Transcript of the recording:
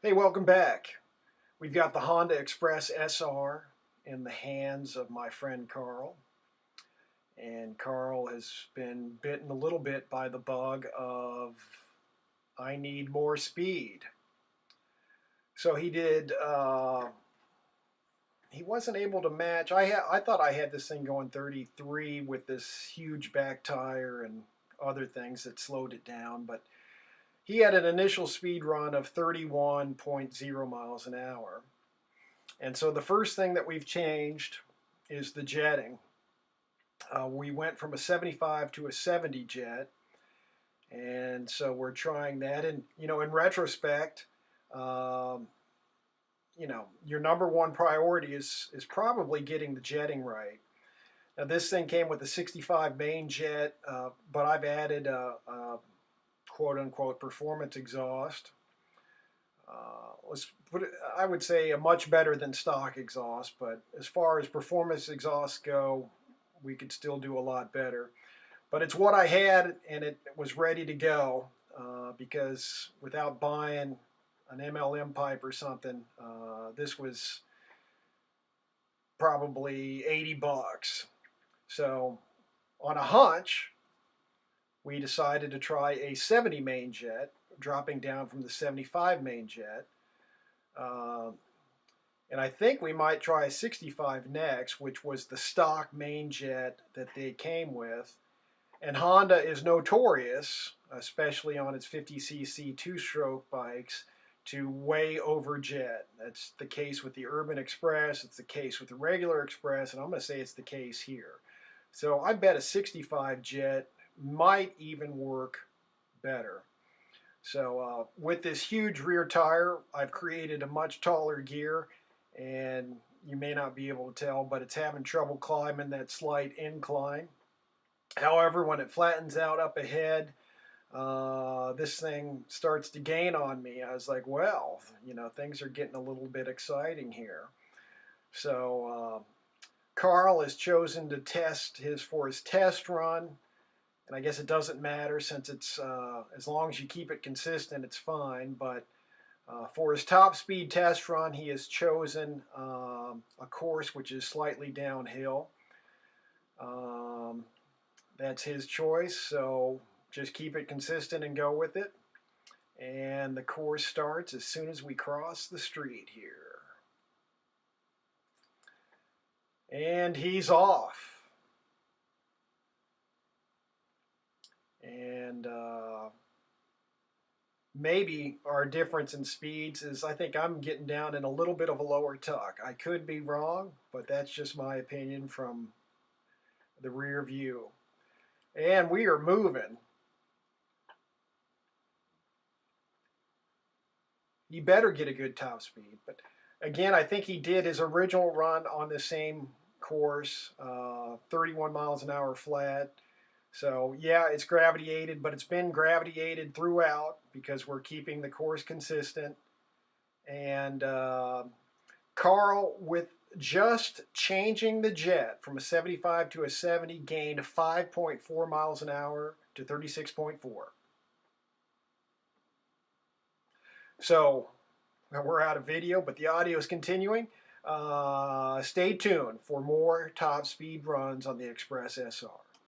Hey, welcome back. We've got the Honda Express SR in the hands of my friend Carl. And Carl has been bitten a little bit by the bug of I need more speed. So he wasn't able to match. I thought I had this thing going 33 with this huge back tire and other things that slowed it down, but he had an initial speed run of 31.0 miles an hour. And so the first thing that we've changed is the jetting. We went from a 75 to a 70 jet, and so we're trying that. And in retrospect, um, your number one priority is probably getting the jetting right. Now this thing came with a 65 main jet, but I've added a quote unquote performance exhaust. I would say a much better than stock exhaust, but as far as performance exhausts go, we could still do a lot better. But it's what I had, and it was ready to go because without buying an MLM pipe or something, this was probably 80 bucks. So on a hunch, we decided to try a 70 main jet, dropping down from the 75 main jet. And I think we might try a 65 next, which was the stock main jet that they came with. And Honda is notorious, especially on its 50cc two-stroke bikes, to way over jet. That's the case with the Urban Express, it's the case with the regular Express, and I'm going to say it's the case here. So I bet a 65 jet might even work better. So with this huge rear tire, I've created a much taller gear, and you may not be able to tell, but it's having trouble climbing that slight incline. However, when it flattens out up ahead, this thing starts to gain on me. I was like, well, things are getting a little bit exciting here. So Carl has chosen to test for his test run. And I guess it doesn't matter since it's as long as you keep it consistent, it's fine. But for his top speed test run, he has chosen a course which is slightly downhill. That's his choice, so just keep it consistent and go with it. And the course starts as soon as we cross the street here. And he's off. And maybe our difference in speeds is I think I'm getting down in a little bit of a lower tuck. I could be wrong, but that's just my opinion from the rear view. And we are moving. You better get a good top speed. But again, I think he did his original run on the same course, 31 miles an hour flat. So yeah, it's gravity aided, but it's been gravity aided throughout because we're keeping the course consistent. And Carl, with just changing the jet from a 75 to a 70, gained 5.4 miles an hour to 36.4. So we're out of video, but the audio is continuing. Stay tuned for more top speed runs on the Express SR.